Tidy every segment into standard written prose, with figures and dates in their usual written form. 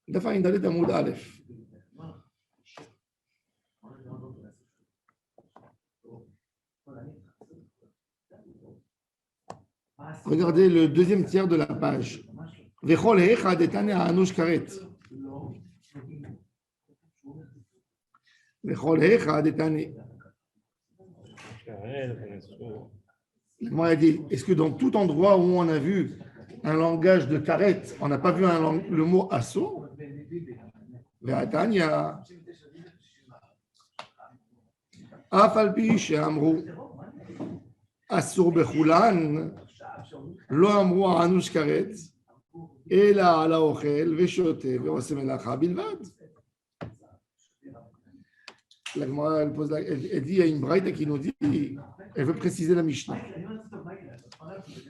Dafa Indalet Amoud Aleph. Regardez le deuxième tiers de la page. Vechol Echad Etane Anush Karet. Vechol Echad Etane. Moi, il dit, est-ce que dans tout endroit où on a vu un langage de karet, on n'a pas vu le mot assour? Ve'atanya. Afalpi she'amru assour bechulan lo amru anush karet ela ala ochel ve'shote ve'ose melacha bilvad. La Gemara, elle dit, il y a une braïta qui nous dit, elle veut préciser la Mishnah.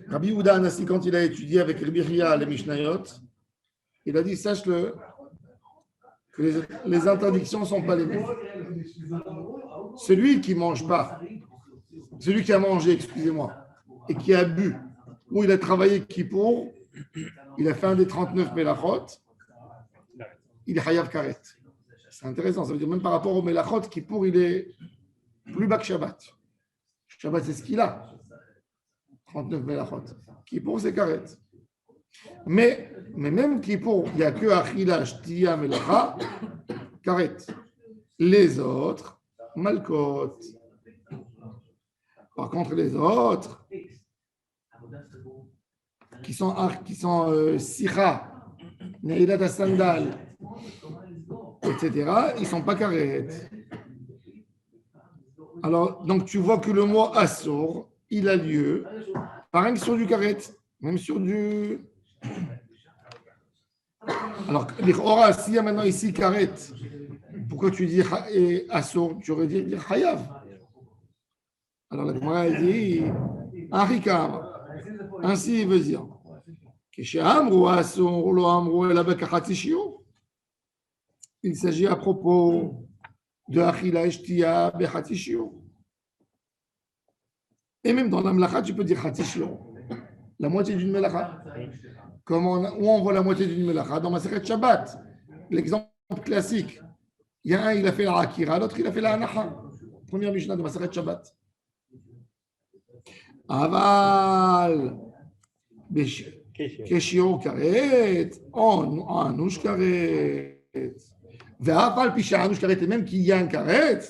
Rabbi Yehuda Hanassi, quand il a étudié avec Rabbi Chia les Mishnayot, il a dit, sache-le, que les interdictions ne sont pas les mêmes. Celui qui ne mange pas, celui qui a mangé, excusez-moi, et qui a bu, ou il a travaillé Kippour, il a fait un des 39 Melachot, il est Hayav Karet. C'est intéressant, ça veut dire même par rapport au Melachot, Kippour, il est plus bas que Shabbat. Shabbat, c'est ce qu'il a. 39 Melachot. Kippour, c'est Karet. Mais même Kippour, il n'y a que Achila, Shtiya, Melacha, Karet. Les autres, Malkot. Par contre, les autres, qui sont Sicha, Neidat Sandal, etc., ils ne sont pas Karet. Alors, donc tu vois que le mot Assour, il a lieu, pareil que sur du Karet, même sur du. Alors, l'Ichora, s'il y a maintenant ici Karet, pourquoi tu dis Assour? Tu aurais dit Hayav. Alors, la Gemara dit Arikam. Ainsi, il veut dire il s'agit à propos de Achila Eshtia Bechatishio. Et même dans la Melacha, tu peux dire Chatishio, la moitié d'une Melacha. Où on voit la moitié d'une Melacha? Dans Masechet Shabbat. L'exemple classique. Il y a un, il a fait la Akira, l'autre, il a fait la Anacha. Première Mishnah de Masechet Shabbat. Aval. Keshio Karet, Anush Karet. Ve'afal Pisha Anush Karet, et même qu'il y a un Karet,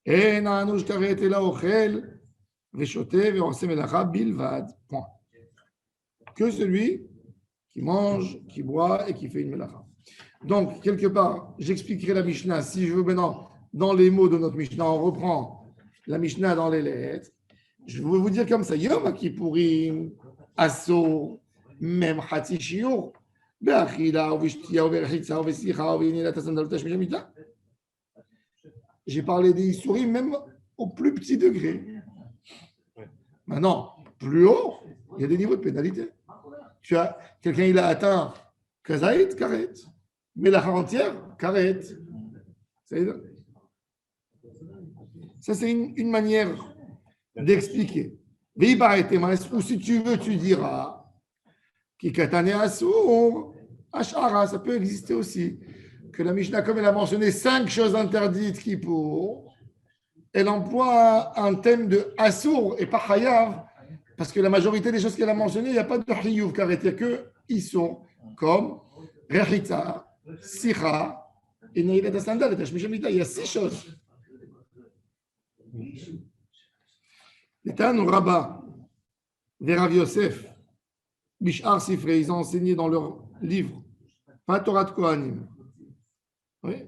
En Anush Karet et la Ochel, Ve'shote, Ve'ose Melacha, Bilvad. Point. Que celui qui mange, qui boit et qui fait une Melacha. Donc, quelque part, j'expliquerai la Mishnah. Si je veux maintenant, dans les mots de notre Mishnah, on reprend la Mishnah dans les lettres. Je veux vous dire comme ça, Yom Kippourim, Asso, même Hatsi Shiur, Be'achila, Vishtia, Verchitza, Vesicha, Vinila, Tassandal, Tashmijamita. J'ai parlé des Issourim même au plus petit degré. Maintenant, plus haut, il y a des niveaux de pénalité. Tu as quelqu'un, il a atteint Kazaït, Karet. Mais la entière, Karet. Ça, c'est une manière d'expliquer. Ou si tu veux, tu diras Kikatane Assour, Ashara, ça peut exister aussi. Que la Mishnah, comme elle a mentionné 5 choses interdites qui pour, elle emploie un thème de Assour et pas Hayav, parce que la majorité des choses qu'elle a mentionnées, il n'y a pas de Hiyuv Karet, il n'y a que Issour, comme Rechitza, Sicha et Neilat Sandal et Tashmijamita. Il y a 6 choses. L'état nous rabat des Rav Yosef, Bishar Sifrei, ils ont enseigné dans leur livre, pas Torah de Kohanim. Oui.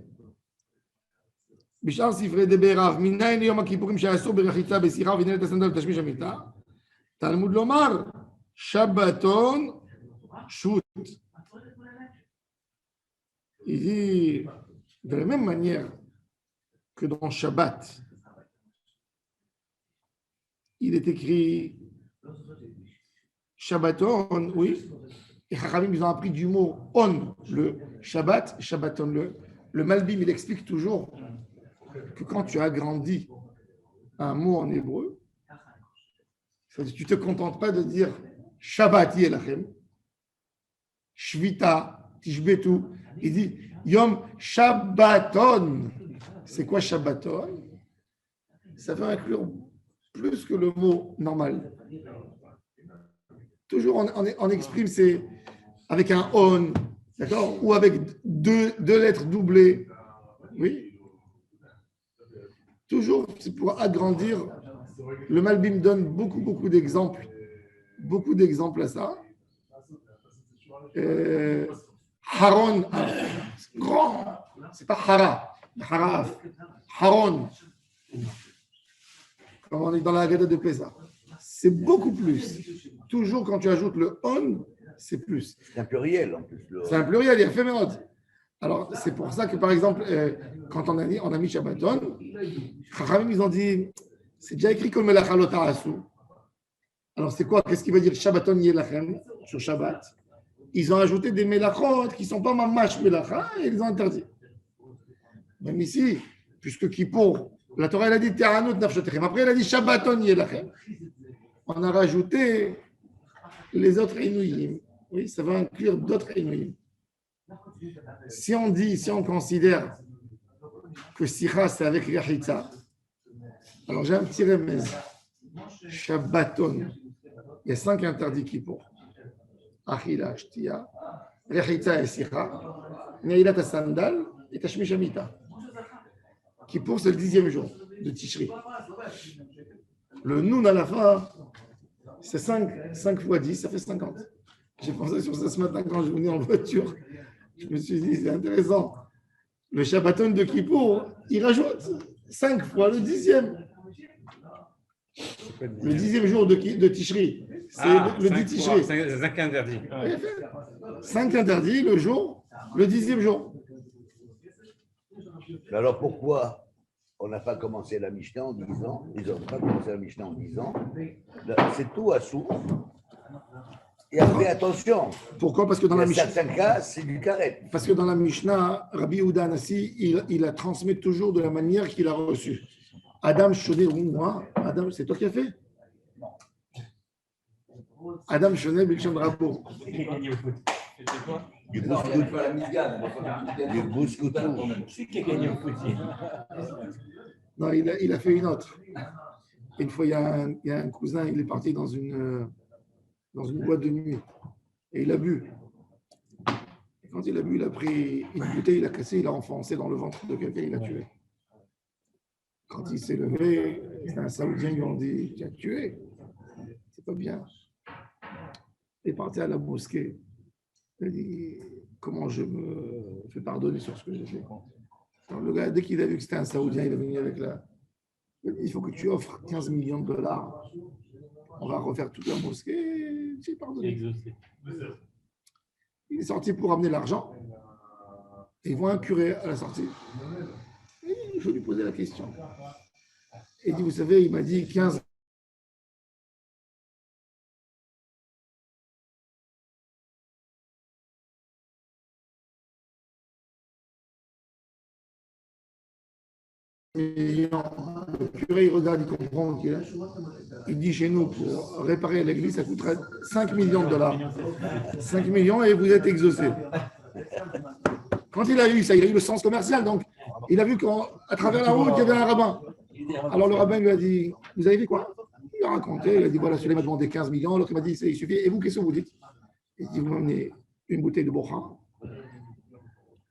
Bishar Sifrei de Berav, Minayin Yom Kippourim Sha'asur Berachitza Besicha V'Neilat Sandal Tashmish Amita. Talmud Lomar, Shabbaton Shut. Il dit de la même manière que dans Shabbat, il est écrit Shabbaton, oui. Et Chachamim, ils ont appris du mot on, le Shabbat, Shabbaton. Le Malbim, il explique toujours que quand tu agrandis un mot en hébreu, tu ne te contentes pas de dire Shabbat Yelachem, Shvita Tishbetu. Il dit Yom Shabbaton. C'est quoi Shabbaton? Ça veut inclure plus que le mot normal. Toujours on exprime, c'est avec un on, d'accord? Ou avec deux lettres doublées. Oui. Toujours, c'est pour agrandir. Le Malbim donne beaucoup d'exemples. Beaucoup d'exemples à ça. Haron, grand, c'est pas Hara, Haraf, Haron, comme on est dans la Haggadah de Pessah. C'est beaucoup plus. Toujours quand tu ajoutes le on, c'est plus. C'est un pluriel en plus. C'est un pluriel, il y a féménode. Alors, c'est pour ça que, par exemple, quand on a mis Shabbaton, Chachamim, ils ont dit, c'est déjà écrit comme Melachalota Asu. Alors, c'est quoi? Qu'est-ce qui veut dire Shabbaton Yelachem sur Shabbat? Ils ont ajouté des Melachot qui ne sont pas Mamash Melacha et ils ont interdit. Même ici, puisque Kippour, la Torah, elle a dit Te'anut Nafshotechem. Après, elle a dit Shabbaton Yelachem. On a rajouté les autres Inouïm. Oui, ça va inclure d'autres Inouïm. Si on considère que Sikha, c'est avec Rechitza, alors j'ai un petit remède. Shabbaton. Il y a 5 interdits Kippour. Achila, Shtia, Rechitza et Sikha, Neilat Sandal et Tashmish Amita. Kippour, c'est le 10e jour de Tishri. Le Noun à la fin, c'est 5 fois 10, ça fait 50. J'ai pensé sur ça ce matin quand je venais en voiture. Je me suis dit, c'est intéressant. Le Shabbaton de Kippour, il rajoute 5 fois le 10e. Le 10e jour de Tishri. C'est le 10 Tishri. C'est 5 interdits. 5 interdits le jour, le 10e jour. Mais alors pourquoi on n'a pas commencé la Mishnah en disant, ils n'ont pas commencé la Mishnah en disant, c'est tout à source. Et après, attention. Pourquoi? Parce que dans la Mishnah, certains cas, c'est du carré. Parce que dans la Mishnah, Rabbi Yehuda Anassi, il la transmet toujours de la manière qu'il a reçue. Adam Shoné ou moi, Adam, c'est toi qui as fait? Adam Shoné, Bilchon Drapeau. Du bouscoutou. Non, il a fait une autre. Une fois, il y a un cousin, il est parti dans une boîte de nuit et il a bu. Et quand il a bu, il a pris une bouteille, il a cassé, il a enfoncé dans le ventre de quelqu'un, il l'a tué. Quand il s'est levé, c'est un Saoudien, ils lui ont dit, tu as tué, c'est pas bien. Il est parti à la mosquée. Il a dit, comment je me fais pardonner sur ce que j'ai fait. Alors, le gars, dès qu'il a vu que c'était un Saoudien, il est venu avec la... Il faut que tu offres 15 millions de dollars. On va refaire toute la mosquée. J'ai pardonné. Il est sorti pour amener l'argent. Et ils voient un curé à la sortie. Et il faut lui poser la question. Et il dit, vous savez, il m'a dit 15 millions. Le curé, il regarde, il comprend qu'il a. Il dit chez nous, pour réparer l'église, ça coûterait 5 millions de dollars. 5 millions et vous êtes exaucé. Quand il a eu ça, il a eu le sens commercial. Donc, il a vu qu'à travers la route, il y avait un rabbin. Alors, le rabbin lui a dit, vous avez vu quoi? Il a raconté, il a dit, voilà, celui-là m'a demandé 15 millions. L'autre m'a dit, il suffit. Et vous, qu'est-ce que vous dites? Il dit, vous m'amenez une bouteille de bocha,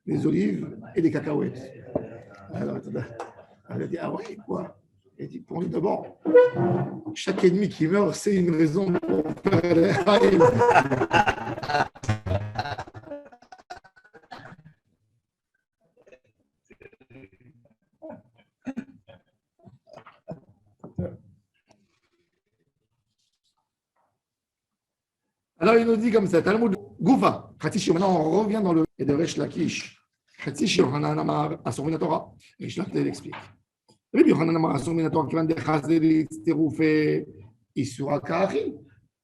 des olives et des cacahuètes. Alors, elle a dit, ah ouais, quoi? Il dit, pour nous d'abord, chaque ennemi qui meurt, c'est une raison pour faire les haïs. Alors il nous dit comme ça, Talmud Goufa, Khatishir, maintenant on revient dans le et de Resh Lakish. Khatishir, Hanan Amar, Asur Minatora. Resh Lakish l'explique. Rabbi Yochanan Amar, Asur Minatora, qui vient de Chazerit, Teroufé, Isura Kachi,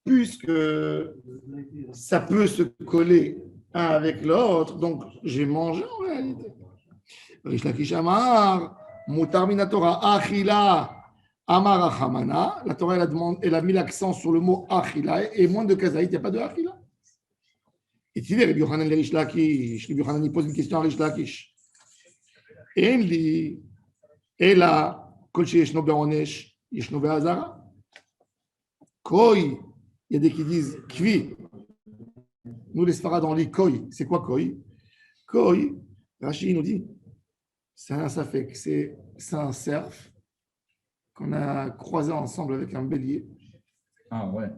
puisque ça peut se coller un avec l'autre, donc j'ai mangé en réalité. Resh Lakish Amar, Mutar Minatora, Achila. Amar Achamana, la Torah elle a mis l'accent sur le mot Achila et moins de Kazaït, il n'y a pas de Achila. Et tu dis, Rabbi Yochanan le Rish Lakish, Rabbi Yochanan il pose une question à Rish Lakish. Et il dit, et là, Kol Sheyeshno Be'onesh, Yeshno Be'azara. Koi, il y a des qui disent Kvi. Nous, les Sfarad, on lit Koi. C'est quoi Koi? Koi, Rashi nous dit, c'est un safek, c'est un cerf qu'on a croisé ensemble avec un bélier. Ah ouais.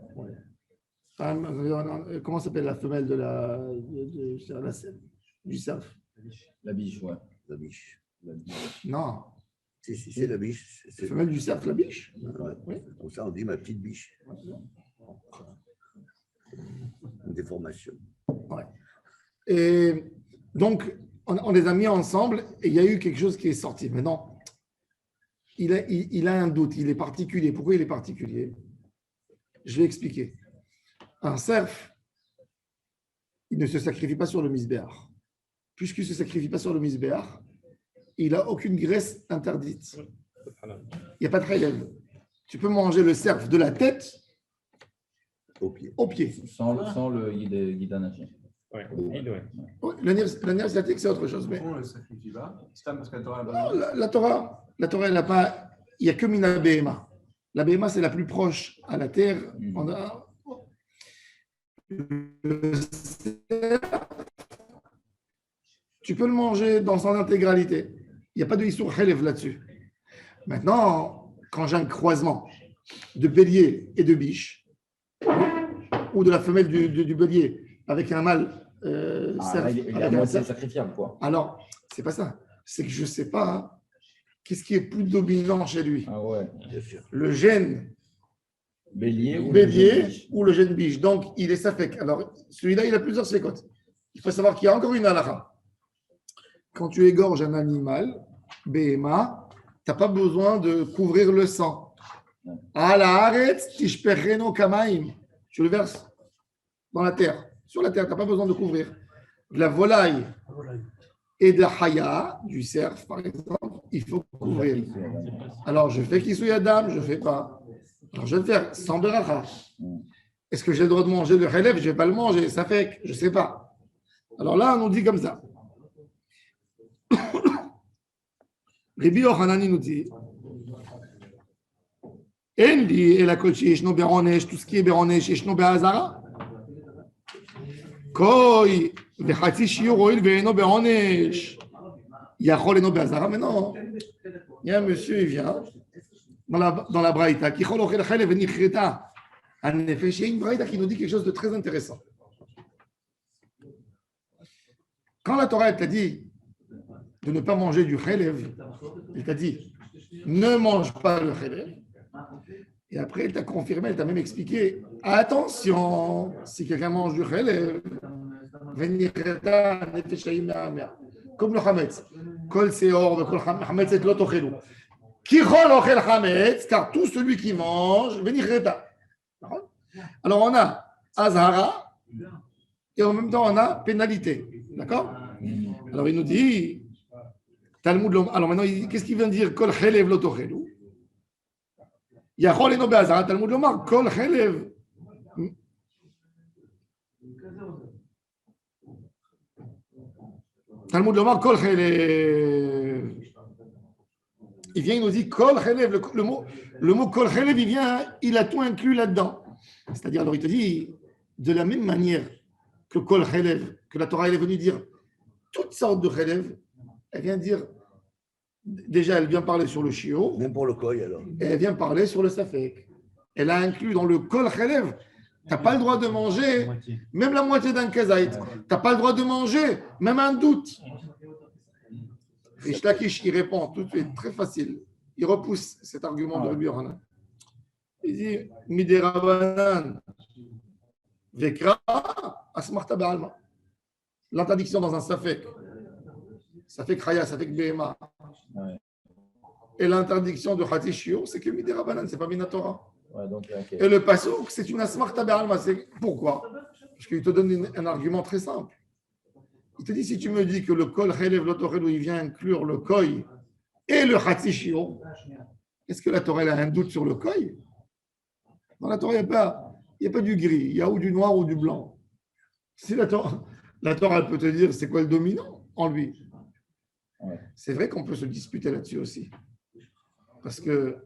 Comment s'appelle la femelle du cerf? La biche, ouais. La biche. Non. Si, c'est la biche. La femelle du cerf, la biche. Ouais. Oui. Comme ça, on dit ma petite biche. Une déformation. Ouais. Et donc, on les a mis ensemble et il y a eu quelque chose qui est sorti. Maintenant, il a un doute, il est particulier. Pourquoi il est particulier? Je vais expliquer. Un cerf, il ne se sacrifie pas sur le misbéach. Puisqu'il ne se sacrifie pas sur le misbéach, il n'a aucune graisse interdite. Il n'y a pas de chaylev. Tu peux manger le cerf de la tête Au pied. au pied. Sans le guidanaché. Ouais. Le nerf sciatique, c'est autre chose. Mais On le sacrifie pas. C'est pas parce que la Torah non, la Torah, elle n'a pas. Il n'y a que Mina Behema. La Behema, c'est la plus proche à la terre. Tu peux le manger dans son intégralité. Il n'y a pas de Issour Chelev là-dessus. Maintenant, quand j'ai un croisement de bélier et de biche, ou de la femelle du bélier avec un mâle cerf, Il est à moitié sacrifiable, quoi. alors, c'est pas ça. C'est que je ne sais pas qu'est-ce qui est plus dominant chez lui. Ah ouais. Bien sûr. Le gène Bélier ou bélier ou le gène biche. Donc, il est safek. Alors, celui-là, il a plusieurs sécotes. Il faut savoir qu'il y a encore une halakha. Quand tu égorges un animal, BMA, tu n'as pas besoin de couvrir le sang. À la haaretz, tishperreno kamaim. Tu le verses dans la terre. Sur la terre, tu n'as pas besoin de couvrir. De la volaille et de la haya, du cerf, par exemple, il faut couvrir. Alors, je fais kisou yadam, je ne fais pas. Alors, je vais le faire sans beracha. Est-ce que j'ai le droit de manger le relève? Je ne vais pas le manger. Ça fait que je ne sais pas. Alors là, on nous dit comme ça. Rabbi Yochanan nous dit Endi et la kochi yeshno beronesh, tout ce qui est beronesh yeshno be'azara. Koi vechatzi shiur oil ve'eno beronesh. Yachol eno be'azara. Mais non, il y a un monsieur, il vient dans la braïta qui chol ochel chalev ve'nichreta. En effet, il y a une braïta qui nous dit quelque chose de très intéressant. Quand la Torah t'a dit de ne pas manger du chalev, elle t'a dit ne mange pas le chalev. Et après, elle t'a confirmé, elle t'a même expliqué attention, si quelqu'un mange du chalev, comme le chametz, kol seor, kol chametz et lo tochelu. Ki chol ochel chametz, car tout celui qui mange, venichreta. Alors on a azhara et en même temps on a pénalité. D'accord? Alors il nous dit, Talmud Lomar. Alors maintenant, qu'est-ce qu'il vient de dire? Kol chelev lo tochelu. Yachol eno be'azara, Talmud Lomar, kol chelev. Talmud Lomar, kol chelev. Il vient, il nous dit kol chelev. Le mot kol chelev, il a tout inclus là-dedans. C'est-à-dire, alors il te dit, de la même manière que kol chelev, que la Torah elle est venue dire toutes sortes de chelev, elle vient dire, déjà elle vient parler sur le chiot, Même pour le koi, alors. et elle vient parler sur le safek. Elle a inclus dans le kol chelev, tu n'as pas le droit de manger même la moitié d'un kazaït. Tu n'as pas le droit de manger même un doute. Rish Lakish, il répond tout de suite, très facile. Il repousse cet argument de Rabbi Yochanan. Il dit, Miderabanan, Vekra, Asmarta Ba'alma. L'interdiction dans un safek. Safek Chaya, Safek Behema. Ouais. Et l'interdiction de Hatishio, c'est que Miderabanan, ce n'est pas Minatora. Ouais, donc, okay. Et le Passouk, c'est une Asmarta Ba'alma. Pourquoi? Parce qu'il te donne un argument très simple. Il te dit, si tu me dis que le Kol Chelev Lotorelu, il vient inclure le Koi et le Hatishio, est-ce que la Torah a un doute sur le Koi? Dans la Torah, il n'y a pas du gris, il y a ou du noir ou du blanc. Si la Torah elle peut te dire c'est quoi le dominant en lui. Ouais. C'est vrai qu'on peut se disputer là-dessus aussi. Parce que,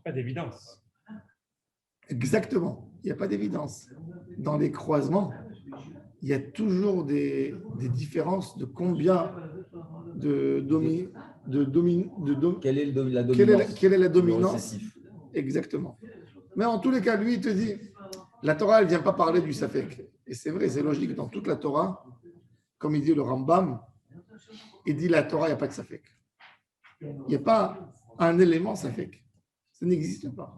Pas d'évidence. exactement, il n'y a pas d'évidence. Dans les croisements, il y a toujours des différences de combien de Quelle est la dominance quelle est la le dominance. récessif. Exactement. Mais en tous les cas, lui, il te dit, la Torah, elle ne vient pas parler du Safek. Et c'est vrai, c'est logique, dans toute la Torah, comme il dit le Rambam, il dit la Torah, il n'y a pas de Safek. Il n'y a pas un élément Safek. Ça n'existe pas.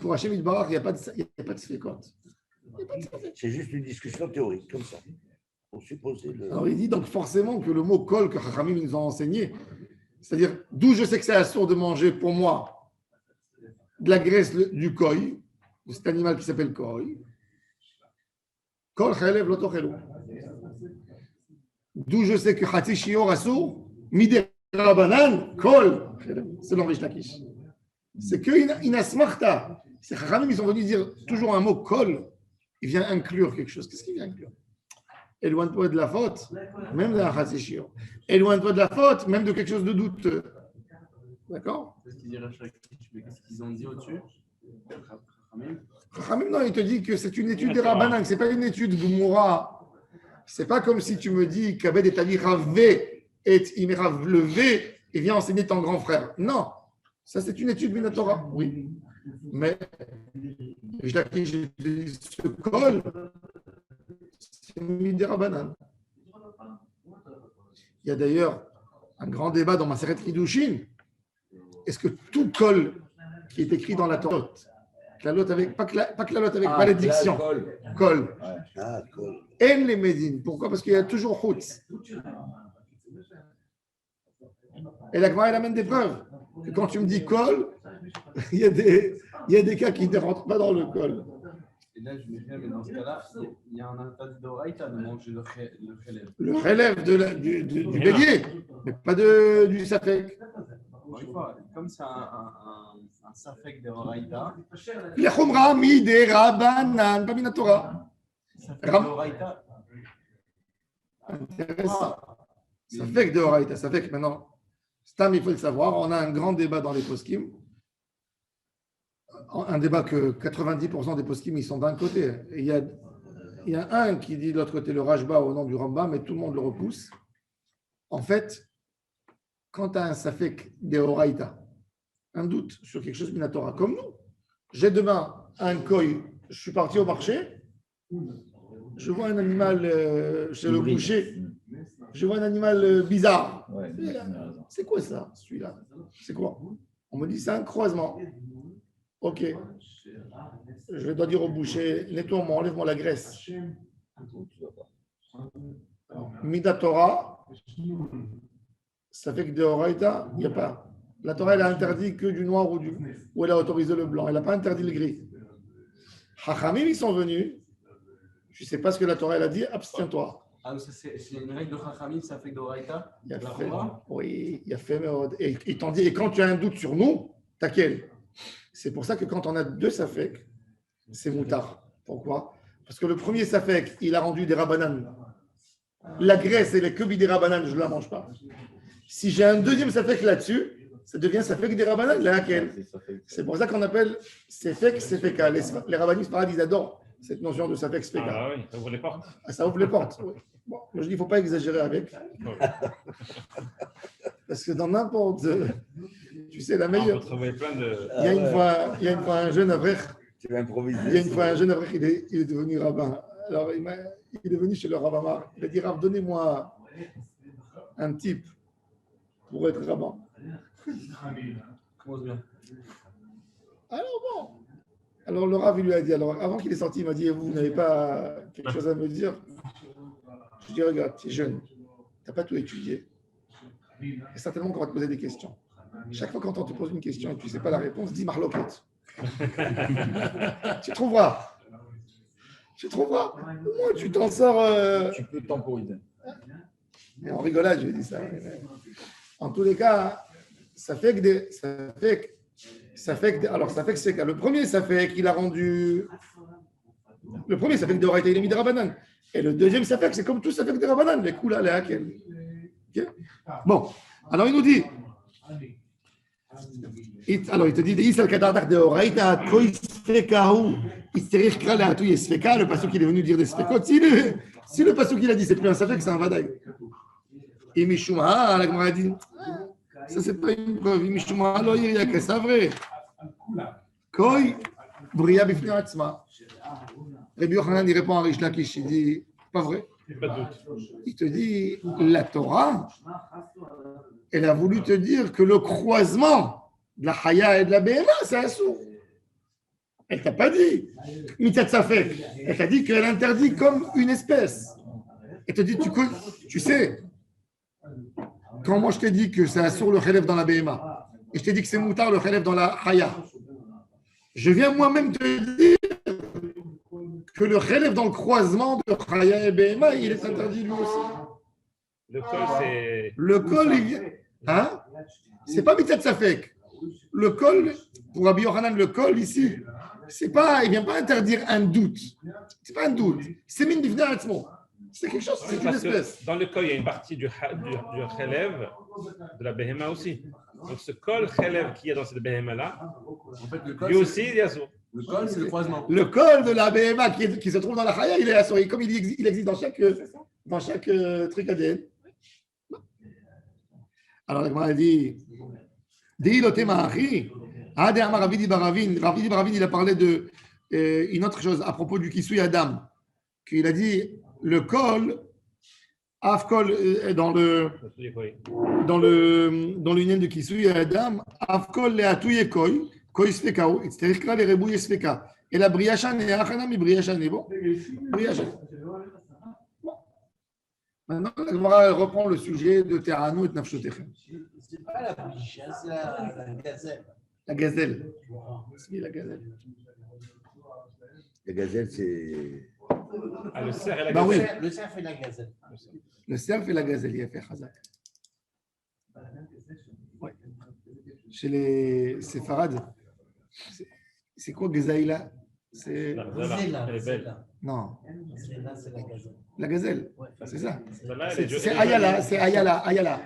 Pour Hachem Yitbarach, il n'y a pas de Safekot. C'est juste une discussion théorique, comme ça. Pour supposer le. Alors il dit donc forcément que le mot kol que Chachamim nous a enseigné, c'est-à-dire d'où je sais que c'est assourd de manger pour moi de la graisse du koi, de cet animal qui s'appelle koi, kol chalev lo tochelu. D'où je sais que Hatzi Shior assourd, midé rabanan, kol chalev. C'est l'Orish Lakish. C'est que inasmarta. C'est Chachamim, ils sont venus dire toujours un mot kol, il vient inclure quelque chose. Qu'est-ce qu'il vient inclure? Éloigne-toi de la faute, même de la Hatzi. Éloigne-toi de la faute, même de quelque chose de douteux. D'accord? C'est ce qu'ils diraient chaque mais qu'est-ce qu'ils ont dit au-dessus? Chachamim, non, il te dit que c'est une étude des Rabbanan, ce n'est pas une étude Gmoura. Ce n'est pas comme si tu me dis qu'Abed est Ali Ravé et Imerav levé et vient enseigner ton grand frère. Non, ça c'est une étude Minatora. Oui. Mais je dis ce col, c'est une des Rabbanan. Il y a d'ailleurs un grand débat dans Maseret Kiddushin. Est-ce que tout col qui est écrit dans la Torah, la lotte avec, pas que la lotte avec malédiction, col, Ah, cool. aime les médines. Pourquoi? Parce qu'il y a toujours Houtz. Et la Gemara, elle amène des preuves. Que quand tu me dis col, il y a des cas qui ne rentrent pas dans le col. Et là, je me dis, mais dans ce cas-là, il y a un interdit d'Oraïta de manger le relève. Le relève du bélier, mais pas du safek. Encore une fois, comme c'est un safek d'Oraïta, Les chumra mi de Rabbanan, pas minatora. safek d'Oraïta, Intéressant. Safek de Horaïta, safek maintenant. Stam, il faut le savoir, on a un grand débat dans les poskim. Un débat que 90% des poskim, ils sont d'un côté. Et il y a un qui dit de l'autre côté le Rajba au nom du Rambam, mais tout le monde le repousse. En fait, quand tu as un safek de Horaïta, un doute sur quelque chose de Minatora, comme nous, j'ai demain un koi, je suis parti au marché, je vois un animal chez le boucher, je vois un animal bizarre. Ouais, C'est quoi ça, celui-là? C'est quoi? On me dit c'est un croisement. Ok. Je dois dire au boucher, nettoie-moi, enlève-moi la graisse. Mida Torah, ça fait que de Horaïta, il n'y a pas. La Torah, elle a interdit que du noir ou elle a autorisé le blanc. Elle n'a pas interdit le gris. Chachamim, ils sont venus. Je ne sais pas ce que la Torah elle a dit, abstiens-toi. ah, c'est une règle de Chachamim, safek d'Oraïta. Il y a La fait, Chora. oui, il y a fait, et ils t'ont dit, et quand tu as un doute sur nous, t'as quel? C'est pour ça que quand on a deux safek, c'est moutard. Pourquoi? Parce que le premier safek, il a rendu des rabananes. La graisse et les quebis des rabananes, je ne la mange pas. Si j'ai un deuxième safek là-dessus, ça devient safek des rabananes, laquelle? C'est pour ça qu'on appelle safek, safeka. Les rabbanis paradis, ils adorent cette notion de safek, safeka. Ah oui, ça ouvre les portes. Ah, ça ouvre les portes. Oui. Bon, je dis, il ne faut pas exagérer avec. Parce que dans n'importe. Tu sais, la On meilleure. peut trouver plein de. Il y a une fois un jeune avrech. Tu vas improviser. Il y a une fois un jeune avrech, il est devenu rabbin. Alors, il est venu chez le rabbin. Il a dit, Rav, donnez-moi un type pour être rabbin. Commence bien. Alors bon. Alors le Rav, il lui a dit, alors avant qu'il est sorti, il m'a dit, vous n'avez pas quelque chose à me dire? Je lui ai dit, regarde, tu es jeune, tu n'as pas tout étudié. Et certainement qu'on va te poser des questions. Chaque fois quand on te pose une question et que tu ne sais pas la réponse, dis Marloquette. Tu trouveras. Tu trouveras. Au moins, tu t'en sors. Tu peux temporiser. Et en rigolade, je lui ai dit ça. En tous les cas, ça fait que alors, ça fait que c'est que le premier, ça fait qu'il a rendu Le premier, ça fait que de Horaïta, il est mis de Rabbanan. Et le deuxième, ça fait que c'est comme tout, ça fait que de Rabbanan. Les coups là, les hakel. Ok. Bon, alors il nous dit. Alors il te dit, Isal Kadardak de Horaïta, Koisfekahu, Isterich Kralatou Yesfeka, le passage qu'il est venu dire des Sfekot. Si le passage qu'il a dit, c'est plus un Safek, c'est un Vadaï. Et Mishuma, la Gemara dit, ça c'est pas une preuve. Mishuma, alors il y a que ça vrai. Koi, Bria Bifni Atzma. Rabbi Yochanan, il répond à Rish Lakish, il dit, pas vrai. Pas de doute. Il te dit, la Torah, elle a voulu te dire que le croisement de la Haya et de la Behema, c'est un sourd. Elle t'a pas dit, Mitat Safek. Elle t'a dit qu'elle interdit comme une espèce. Elle te dit, tu sais, quand moi je t'ai dit que c'est un sourd le Khelef dans la Behema, et je t'ai dit que c'est Moutar le Khelef dans la Haya, je viens moi-même te dire que le Khelef dans le croisement de Haya et Behema, il est interdit lui aussi. Le col, c'est. Le col, hein? C'est pas Mitzat Safek. Le col, pour Rabbi Yochanan, le col ici, il ne vient pas interdire un doute. C'est pas un doute. C'est min bifnei atzmo. C'est quelque chose, c'est une Parce que espèce. dans le col, il y a une partie du Khelev, de la Behema aussi. Donc ce col Khelev qu'il y a dans cette Behema-là, En fait, le lui col, aussi, il y a ça. le col, c'est le croisement. Le col de la Behema qui se trouve dans la Chaya, il est assuré. Comme il existe dans chaque truc ADN. Alors la Gemara dit, Ravidi Baravin, il a parlé de une autre chose à propos du Kisui Adam, qu'il a dit le col, Afkol dans l'union de Kisui Adam, Afkol le Atouye Koi, Koi Sfekao, Itzterikra le Rebouye Sfeka. Et la Briachan et Achanam et Briachan est bon. Briachan. Maintenant, la Gemara reprend le sujet de Terano et de Nafshotechem. C'est pas la biche, hein, c'est la gazelle. La gazelle. C'est la gazelle. La gazelle, c'est. Ah, le cerf et la Bah oui. gazelle. Le cerf et la gazelle. Le cerf et la gazelle, il a fait Chazak. Ouais. Chez les séfarades, c'est quoi Gezaïla? C'est. La Zala, elle est belle. Non, Là, c'est la gazelle. la gazelle. Ouais. C'est ça. Celle-là, elle est C'est jolie. Ayala, c'est Ayala, Ayala.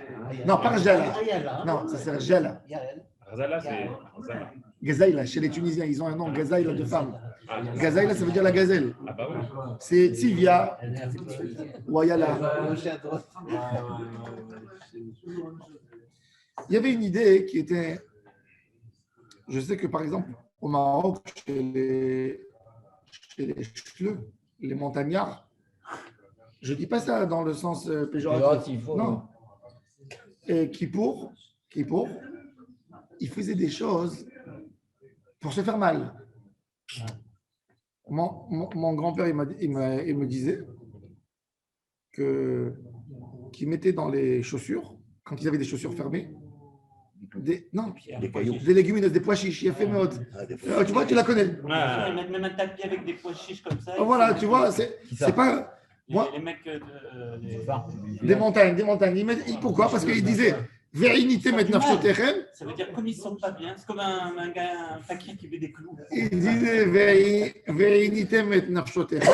Non, pas Rjala. Ayala. Non, ça c'est Rjala. Yael. Zala, c'est Zala. Gezaïla, chez les Tunisiens, ils ont un nom, Gezaïla de femme. Ah, Gazaïla, ça veut dire la gazelle. ah bah oui. C'est Tivia Elle est avec ou Ayala. gauche et à droite. Il y avait une idée qui était. Je sais que par exemple, au Maroc, chez les Chleux, les montagnards, je ne dis pas ça dans le sens péjoratif. Non. Et Kippour, il faisait des choses pour se faire mal. Mon grand-père, il me disait qu'il mettait dans les chaussures, quand ils avaient des chaussures fermées, des cailloux. des légumineuses, des pois chiches. Il a fait mode. Tu vois, tu la connais. Ah, Même un tapis avec des pois chiches comme ça. Voilà, tu vois, c'est pas. Moi, Les mecs des montagnes. Pourquoi? Parce qu'il disait Vérinité maintenant Chotechem. ça veut dire comme ils sont pas bien. C'est comme un gars, un fakir qui met des clous. Il disait Vérinité maintenant Chotechem.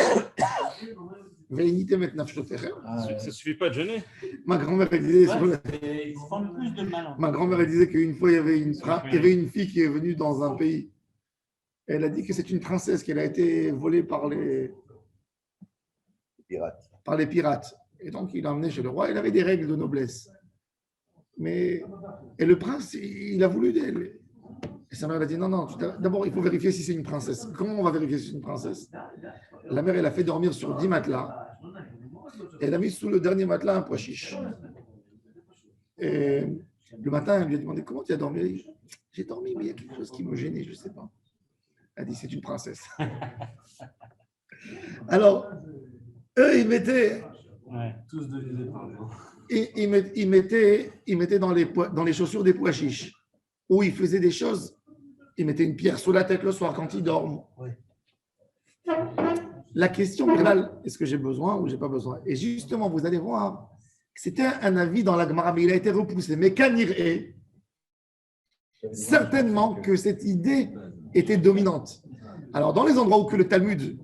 Vérinité maintenant Chotechem. ça ne suffit pas de jeûner. Ma grand-mère elle disait. Ils se font plus de mal. En fait. Ma grand-mère elle disait qu'une fois il y avait une fille qui est venue dans un pays. Elle a dit que c'est une princesse qu'elle a été volée par les pirates. Et donc il l'a emmenée chez le roi. Il avait des règles de noblesse. Et le prince, il a voulu d'elle. Et sa mère elle a dit non, d'abord il faut vérifier si c'est une princesse. Comment on va vérifier si c'est une princesse? La mère elle a fait dormir sur 10 matelas. Et elle a mis sous le dernier matelas un pois chiche. Et le matin, elle lui a demandé comment tu as dormi. Elle a dit, j'ai dormi, mais il y a quelque chose qui me gênait, je ne sais pas. Elle a dit c'est une princesse. Alors, eux, ils mettaient. Ouais. Tous devenus des parents. Ils mettaient dans les chaussures des pois chiches. Ou ils faisaient des choses. Ils mettaient une pierre sous la tête le soir quand ils dorment. Oui. La question est-ce que j'ai besoin ou j'ai pas besoin? Et justement, vous allez voir, c'était un avis dans la Gemara, mais il a été repoussé. Mais Kaniré, certainement que cette idée était dominante. Alors, dans les endroits où que le Talmud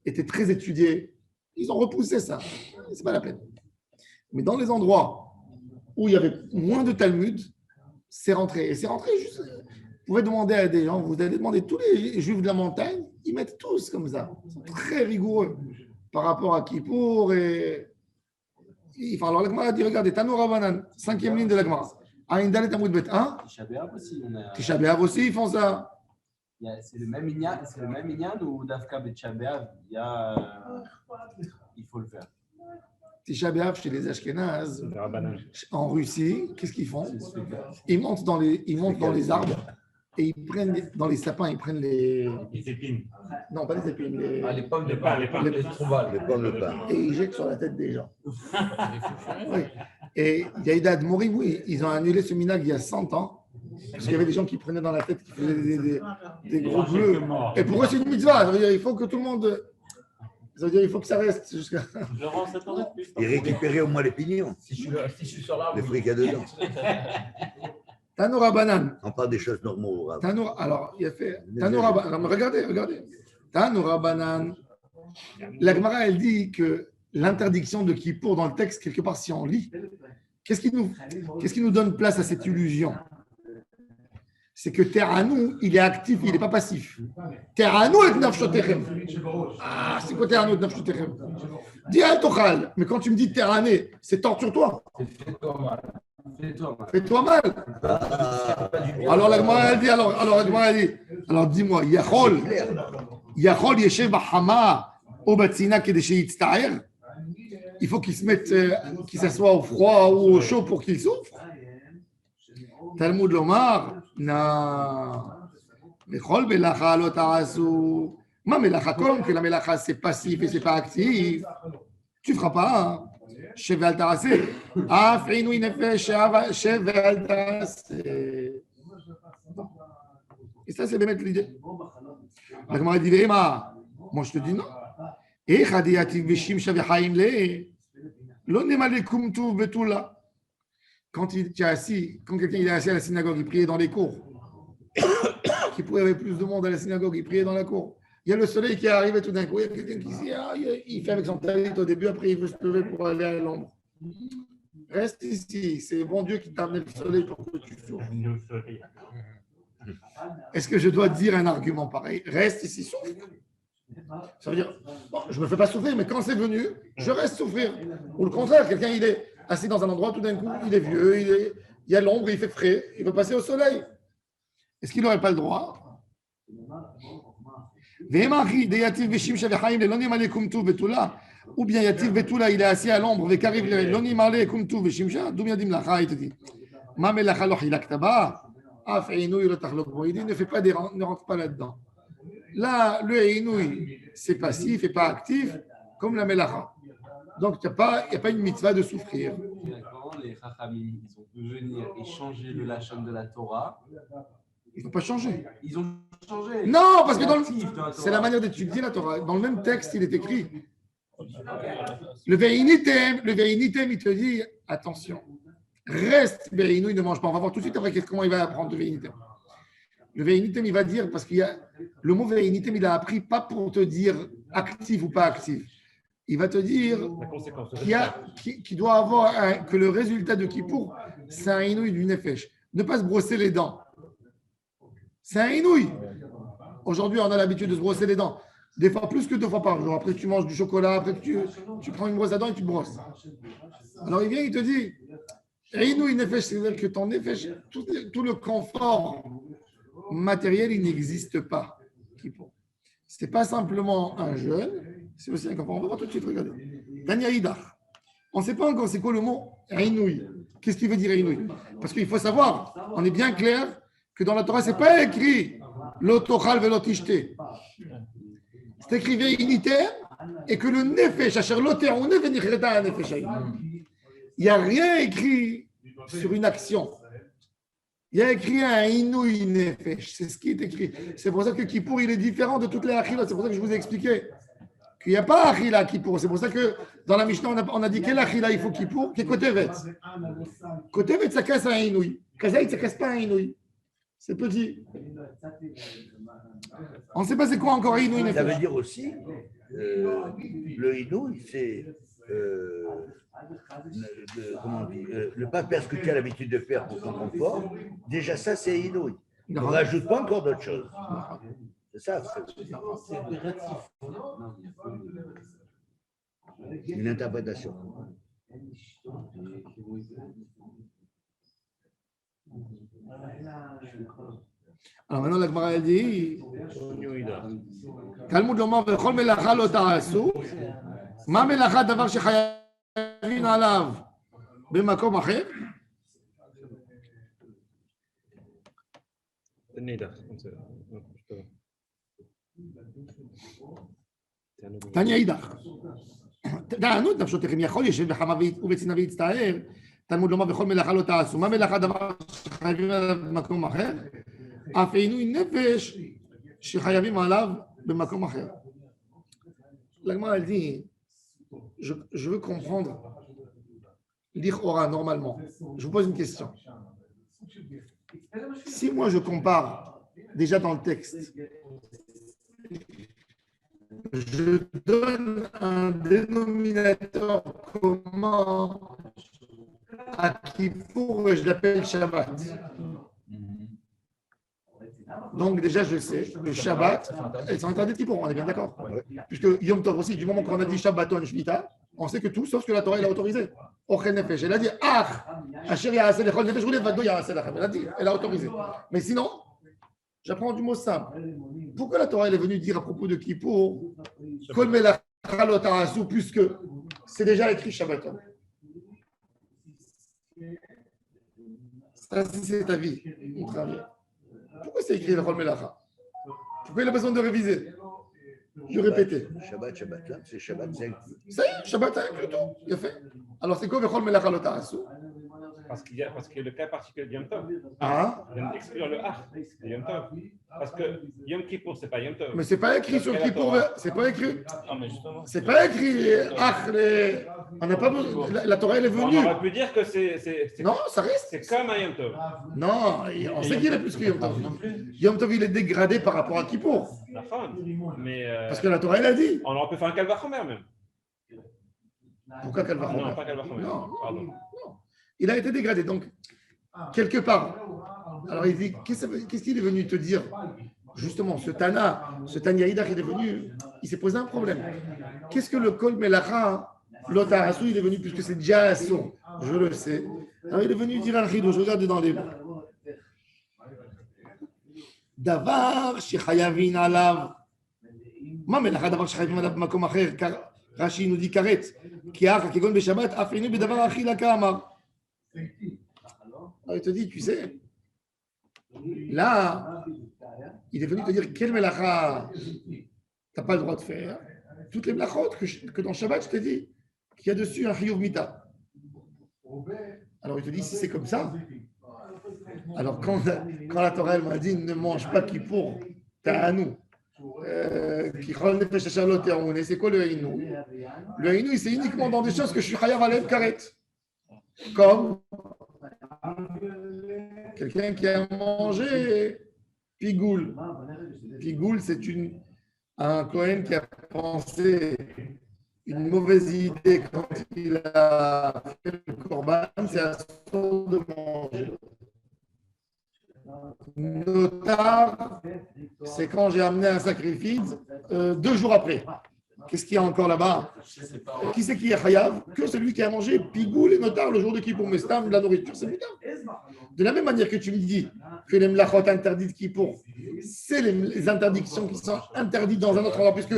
étaient très étudiés, ils ont repoussé ça. C'est pas la peine. Mais dans les endroits où il y avait moins de Talmud, c'est rentré. Et c'est rentré juste. Vous pouvez demander à des gens, vous allez demander tous les juifs de la montagne, ils mettent tous comme ça. Ils sont très rigoureux par rapport à Kippour. Et alors la Gemara dit, regardez, Tanour Rabanan, 5e ligne de la Gemara. Aïn Dalet Amoud Bet 1. Tisha B'Av aussi, Tisha B'Av aussi, ils font ça. c'est le même Inyan ou Dafka Tisha B'Av, il faut le faire. Tisha B'Av chez les Ashkénazes, Le Rabbanan. en Russie, qu'est-ce qu'ils font? Ils montent dans les arbres et ils prennent dans les sapins, ils prennent les. Les épines. Non, pas les épines, Les pommes de Les pains, pain. les pains. Les trouvales. Le pain, le pain. et ils jettent sur la tête des gens. Oui. Et il y a eu d'Admorim, oui, ils ont annulé ce minag il y a 100 ans, parce qu'il y avait des gens qui prenaient dans la tête, qui faisaient des gros bleus. Et pour eux, c'est une mitzvah. Ça veut dire il faut que tout le monde. Ça veut dire il faut que ça reste jusqu'à. Laurent, ça t'aurait plus. Et récupérer au moins les pignons, Si je suis sur l'arbre. les fruits qu'il y a dedans. Tanoura Banan. On parle des choses normaux. Rav. Tanoura, alors, il a fait. Tanoura Banan. Regardez. Tanoura Banan. La Gemara, elle dit que l'interdiction de Kippour dans le texte, quelque part, si on lit, qu'est-ce qui nous donne place à cette illusion? C'est que Terranou, il est actif, il n'est pas passif. Terranou est Nafshotechem. Ah, c'est quoi Terranou est Nafshotechem? Dis un Tochal, mais quand tu me dis Terrané, c'est torture-toi. Fais-toi mal. Fais-toi mal. Alors la Gemara, elle dit, alors dis-moi, Yachol Yeshev Bahama au Batsina Kedeshe Yitzta'er. Il faut qu'il se mette, qu'il s'assoie au froid ou au chaud pour qu'il souffre. Talmud Lomar, non. Mechol Melacha lo ta'asu. Ma Melacha, comme que la Melacha c'est passif et c'est pas actif, tu feras pas. Cheval ta'asé. Af inouï nefesh cheval ta'asé. Et ça c'est bien mettre l'idée. La Gemara dit Véma. Moi je te dis non. Et Khadiyativ Veshim Shavihaim le. L'onemalekum tuv betula. Quand quelqu'un est assis à la synagogue, il priait dans les cours. Qui pouvait y avoir plus de monde à la synagogue, il priait dans la cour. Il y a le soleil qui est arrivé tout d'un coup. Il y a quelqu'un qui dit, il fait avec son talit au début, après il veut se lever pour aller à l'ombre. Reste ici, c'est bon Dieu qui t'a amené le soleil pour que tu souffres. Est-ce que je dois dire un argument pareil? Reste ici, souffre. Ça veut dire, bon, je ne me fais pas souffrir, mais quand c'est venu, je reste souffrir. Ou le contraire, quelqu'un il est assis dans un endroit, tout d'un coup, il est vieux, il y a l'ombre, il fait frais, il veut passer au soleil. Est-ce qu'il n'aurait pas le droit? Ou bien Yativ Betula, il est assis à l'ombre, d'où bien dit Mlacha, il te dit, ne rentre pas là-dedans. Là, le Einouï, c'est passif et pas actif, comme la Melacha. Donc, il n'y a pas une mitzvah de souffrir. D'accord, les Chachamim, ils ont pu venir et changer le Lachon de la Torah. Ils n'ont pas changé. Ils ont changé. Non, parce que c'est la Torah. manière d'étudier la Torah. Dans le même texte, il est écrit. Le Ve'initem, il te dit, attention, reste Ve'inu, il ne mange pas. On va voir tout de suite après comment il va apprendre le Ve'initem. Le Ve'initem, il va dire, parce qu'il y a le mot Ve'initem, il a appris pas pour te dire actif ou pas actif. Il va te dire qu'il doit avoir que le résultat de Kippour, c'est un inouï du nefesh. Ne pas se brosser les dents. C'est un inouï. Aujourd'hui, on a l'habitude de se brosser les dents. Des fois plus que 2 fois par jour. Après, tu manges du chocolat. Après, tu prends une brosse à dents et tu te brosses. Alors, il vient, il te dit, inouï nefesh, c'est-à-dire que ton nefesh, tout le confort matériel, il n'existe pas. Ce n'est pas simplement un jeûne, c'est aussi un confort. On va voir tout de suite, regardez. Tania Idar. On ne sait pas encore c'est quoi le mot inouï. Qu'est-ce qu'il veut dire inouï? Parce qu'il faut savoir, on est bien clair que dans la Torah, ce n'est pas écrit l'otochal velotishte. C'est écrit ve'initem et que le nefesh, asher loter, on est venichreta nefesh. Il n'y a rien écrit sur une action. Il y a écrit un inouï nefesh. C'est ce qui est écrit. C'est pour ça que Kippour, il est différent de toutes les achilles. C'est pour ça que je vous ai expliqué qu'il n'y a pas achila Kippour. C'est pour ça que dans la Mishnah, on a dit quel achila il faut Kippour, qui est kotevet. Kotevet, ça casse un inouï. Kazaït, ça ne casse pas un inouï. C'est petit. On ne sait pas c'est quoi encore Inouï Ça Nefesh. veut dire aussi, le Inouï, c'est comment on dit, ne pas faire ce que tu as l'habitude de faire pour ton confort. Déjà, ça, c'est Inouï. On ne rajoute pas encore d'autres choses. C'est ça. C'est impératif. Une interprétation. Alors maintenant, la Gemara elle dit Talmud lomar vechol melacha lo ta'asu ma melacha davar shechayavin alav b'makom acher Neder. תניא אידך. דענות נפשותיכם, יכול ישב בחמה ובצנעה ויצטער, תלמוד לומר בכל מלאכה לא תעשו. מה מלאכה דבר שחייבים עליו במקום אחר? אף עינוי נפש שחייבים עליו במקום אחר. L'Agma elle dit, je veux comprendre l'Ichora normalement. Je vous pose une question. Si moi je compare déjà dans le texte, je donne un dénominateur commun à Kippour et je l'appelle Shabbat. Donc déjà je sais, le Shabbat, elles sont interdites Kippour, on est bien d'accord. Puisque Yom Tov aussi, du moment qu'on a dit Shabbaton Shmita, on sait que tout, sauf ce que la Torah elle a autorisé. Ochel Nefesh, elle a dit Asher Ya'aseh Lechol Nefesh Roulé Vado Ya'aseh Lachem. Elle a dit, elle a autorisé. Mais sinon, j'apprends du mot simple. Pourquoi la Torah elle est venue dire à propos de Kippour Kol Melacha Lo Ta'asu, puisque c'est déjà écrit Shabbaton. Ça, c'est ta vie, mon travail. Pourquoi c'est écrit Kol Melacha? Pourquoi il a besoin de réviser? Je répétais. Shabbat, c'est Shabbat, c'est inclus. Ça y est, Shabbat a inclus tout. Il a fait. Alors c'est quoi Vechol Melacha Lo Ta'asu? Parce qu'il y a le cas particulier de Yom Tov. Ah. Il vient d'exclure le Ach de Yom Tov. Parce que Yom Kippour, c'est pas Yom Tov. Mais c'est pas écrit sur Kippour. C'est pas écrit. Non, mais justement. C'est pas écrit. On n'a pas besoin. La Torah elle est venue. On aurait pu dire que c'est. Non, ça reste. C'est comme un Yom Tov. Non, on sait qu'il est plus que Yom Tov. Yom Tov, il est dégradé par rapport à Kippour. La fin. Mais. Parce que la Torah, elle a dit. On aurait pu faire un Kalvachomer même. Pourquoi Kalvachomer? Non, pas Kalvachomer. Non, pardon. non. Il a été dégradé. Donc, quelque part. Alors, il dit qu'est-ce qu'il est venu te dire? Justement, ce Tana Ida qui est venu, il s'est posé un problème. Qu'est-ce que le Kol Melacha, l'Otarasu, il est venu, puisque c'est déjà assourd, je le sais. Alors, il est venu dire un rideau, je regarde dans les mots. Davar shechayavin alav. Ma melacha davar shechayavin alav b'makom acher, car Rashi nous dit karet, ki ach kegon b'shabbat afinu b'davar achila ka'amar. Alors, il te dit, tu sais, là, il est venu te dire quel melacha tu n'as pas le droit de faire. Toutes les melachot que dans Shabbat, je t'ai dit qu'il y a dessus un chiyuv mita. Alors, il te dit, si c'est comme ça, alors quand la Torah m'a dit ne mange pas Kippour, t'as à nous. C'est quoi le Haïnou? Le Haïnou, c'est uniquement dans des choses que je suis chayav alev karet. Comme quelqu'un qui a mangé pigoule. Pigoule, c'est un Kohen qui a pensé une mauvaise idée quand il a fait le korban, c'est à son de manger. Notar, c'est quand j'ai amené un sacrifice 2 jours après. Qu'est-ce qu'il y a encore là-bas? Qui c'est qui est chayav? Que celui qui a mangé pigoule et notar le jour de Kippour, mais c'est de la nourriture, c'est bien. De la même manière que tu me dis que les mlachot interdites Kippour, c'est les interdictions qui sont interdites dans un autre endroit, puisque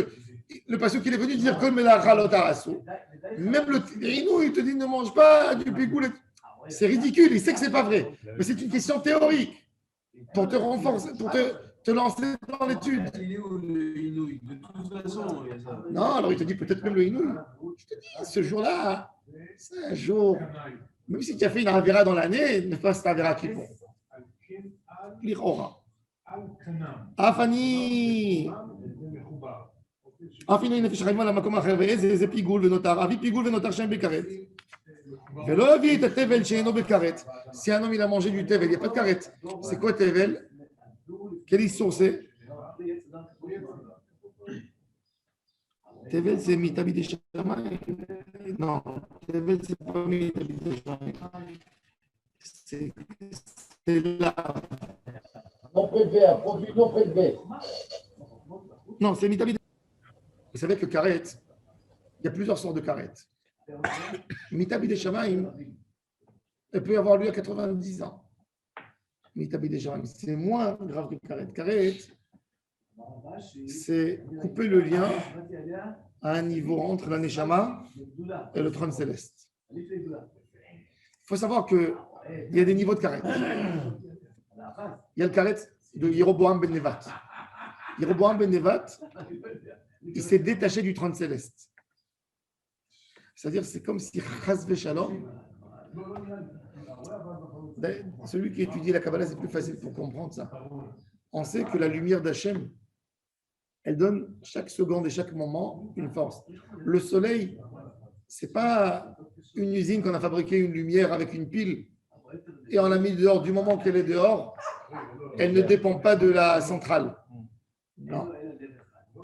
le passage qu'il est venu dire que melacha lo ta'asu, même le Inou, il te dit ne mange pas du pigoule. C'est ridicule, il sait que c'est pas vrai, mais c'est une question théorique pour te renforcer, pour te lancer dans l'étude. Il est où le Inouï? De toute façon, il y a ça. Non, alors il te dit peut-être même le Inouï. Je te dis, ce jour-là, c'est un jour. Même si tu as fait une Avera dans l'année, ne pas cette Avera qui pour. L'Ichora. Afani. Afini nefesh chayim al hamakom acher ve'ez pigoul v'notar. Avi pigoul v'notar shem bekaret. Ve'lo avi et tevel she'eno bekaret. Si un homme il a mangé du tevel, il n'y a pas de karet. C'est quoi tevel? Quelle histoire c'est? Tevel, c'est Mitabi des Shamayim. Non, Tevel, c'est pas Mitabi des Shamayim. C'est là. Non prélevé, un produit non prélevé. Non, c'est Mitabi des Vous savez que Karet, il y a plusieurs sortes de Karet. Mitabi des Shamayim, elle peut avoir lieu à 90 ans. Mitabi des Shamayim, c'est moins grave que Karet. Karet, c'est couper le lien à un niveau entre la Neshama et le trône céleste. Il faut savoir qu'il y a des niveaux de Karet. Il y a le Karet de Yeroboam ben Nevat. Yeroboam ben Nevat, il s'est détaché du trône céleste. C'est-à-dire, c'est comme si Chas Veshalom, celui qui étudie la Kabbalah, c'est plus facile pour comprendre ça. On sait que la lumière d'Hachem, elle donne chaque seconde et chaque moment une force. Le soleil, ce n'est pas une usine qu'on a fabriqué une lumière avec une pile et on l'a mis dehors. Du moment qu'elle est dehors, elle ne dépend pas de la centrale. Non.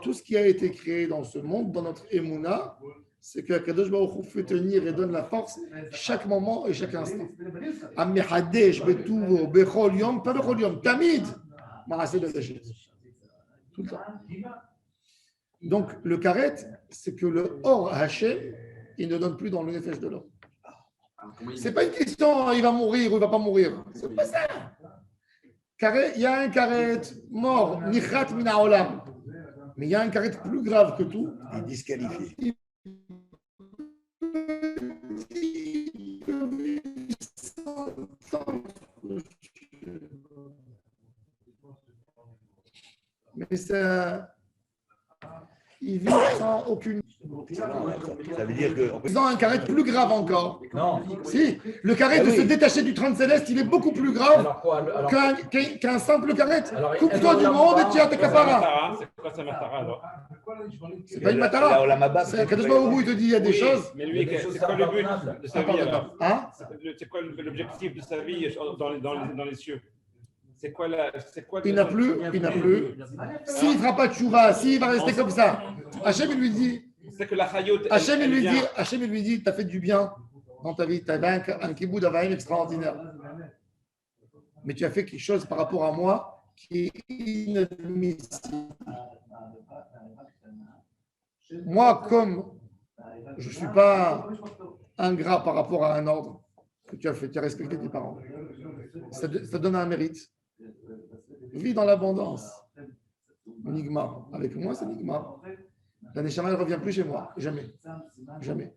Tout ce qui a été créé dans ce monde, dans notre Emouna, c'est que Kadosh Baruch Hu fait tenir et donne la force chaque moment et chaque instant. Amehadesh betuvo bechol yom, pas bechol yom, tamid, maraseh d'Hachem. Tout le temps. Donc, le karet, c'est que le or Hachem, il ne donne plus dans le nefesh de l'homme. Ce n'est pas une question, il va mourir ou il ne va pas mourir. Ce n'est pas ça. Il y a un karet mort, nichat mina olam. Mais il y a un karet plus grave que tout. Il est disqualifié. Mais ça, il vit sans aucune. Ça veut dire que. Ils ont un carré plus grave encore. Non. Si, le carré de se détacher du trône céleste, il est beaucoup plus grave Alors quoi alors, qu'un simple carré. Alors, Coupe-toi du monde et tu as tes caparas. C'est quoi sa matara alors? C'est pas une matara. La C'est Kadosh Baruch Hu, il te dit il y a des Oui, choses. Mais lui, c'est quoi le but de sa vie alors? Hein? C'est quoi l'objectif de sa vie dans les cieux? C'est quoi Il n'a plus. S'il ne fera pas de chouva, s'il va rester comme ça, Hachem il lui dit. C'est que la chayot. Hachem il lui dit, tu as fait du bien dans ta vie, tu avais un kiboud avaim extraordinaire. Mais tu as fait quelque chose par rapport à moi qui est inadmissible. Moi, comme je ne suis pas ingrat par rapport à un ordre que tu as fait, tu as respecté tes parents, ça donne un mérite. Vis dans l'abondance. Nigma. Avec moi, c'est Nigma. La Neshama ne revient plus chez moi. Jamais. Jamais.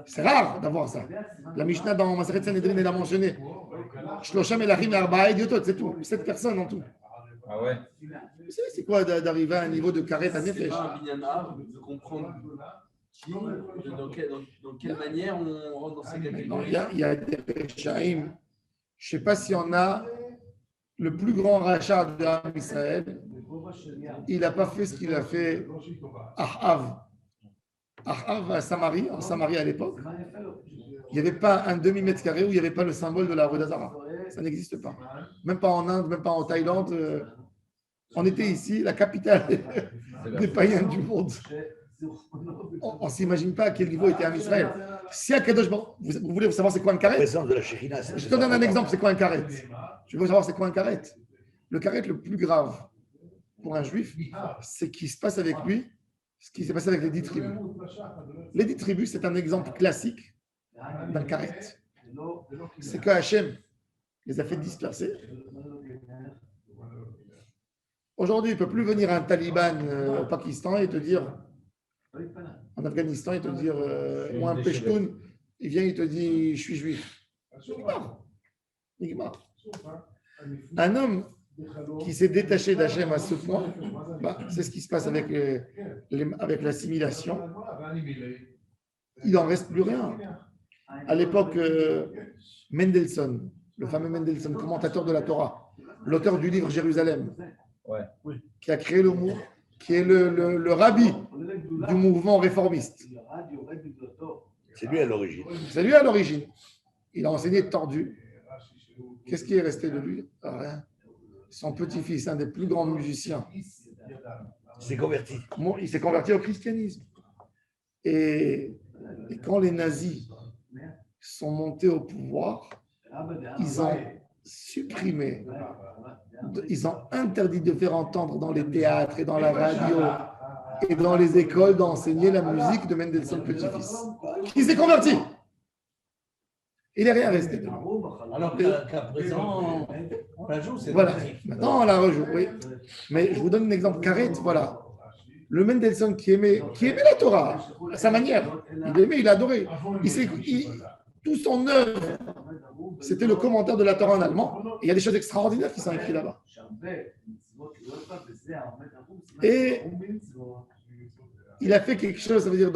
C'est rare d'avoir ça. La Mishnah dans Maseret Sanhedrin, elle a mentionné Shlosham Elachim Arba'a Idiotot, c'est tout. 7 personnes en tout. Ah ouais. C'est quoi d'arriver à un niveau de carré à nefesh? C'est pas un binyana de comprendre dans quelle manière on rentre dans ces catégories. Il y a des Rechaim. Je ne sais pas si on a le plus grand rachat de l'Am Israël. Il n'a pas fait ce qu'il a fait Ahav. Ahav à Samarie, en Samarie à l'époque. Il n'y avait pas un demi-mètre carré où il n'y avait pas le symbole de la Avodah Zarah. Ça n'existe pas. Même pas en Inde, même pas en Thaïlande. On était ici, la capitale des païens du monde. On ne s'imagine pas à quel niveau était Am Israël. Si à Kadosh Baruch, vous voulez savoir c'est quoi un carré? Présence de la Shekhinah. Je te donne un exemple, c'est quoi un carré? Tu veux savoir c'est quoi un carré? Le carré le plus grave pour un juif, c'est ce qui se passe avec lui, ce qui s'est passé avec les 10 tribus. Les 10 tribus, c'est un exemple classique d'un carré. C'est que Hachem les a fait disperser. Aujourd'hui, il ne peut plus venir un taliban au Pakistan et te dire, en Afghanistan, et te dire, ou un Peshtoun, il vient, il te dit, je suis juif. Nigmar. Un homme qui s'est détaché d'Hachem à ce point, c'est ce qui se passe avec l'assimilation. Il n'en reste plus rien. À l'époque, Mendelssohn, le fameux Mendelssohn, commentateur de la Torah, l'auteur du livre Jérusalem, qui a créé le mot, qui est le rabbi du mouvement réformiste. C'est lui à l'origine. C'est lui à l'origine. Il a enseigné tordu. Qu'est-ce qui est resté de lui? Rien. son petit-fils, un des plus grands musiciens, C'est converti. il s'est converti au christianisme. Et quand les nazis sont montés au pouvoir, ils ont supprimé, ils ont interdit de faire entendre dans les théâtres et dans la radio et dans les écoles d'enseigner la musique de Mendelssohn petit-fils. Il s'est converti. Il n'est rien resté de lui. Alors qu'à présent, on la joue, c'est Voilà. Maintenant, on la rejoue, oui. Mais je vous donne un exemple. Karet, voilà. Le Mendelssohn qui aimait la Torah, à sa manière. Il aimait, il adorait. Tout son œuvre, c'était le commentaire de la Torah en allemand. Et il y a des choses extraordinaires qui sont écrites là-bas. Et il a fait quelque chose, ça veut dire,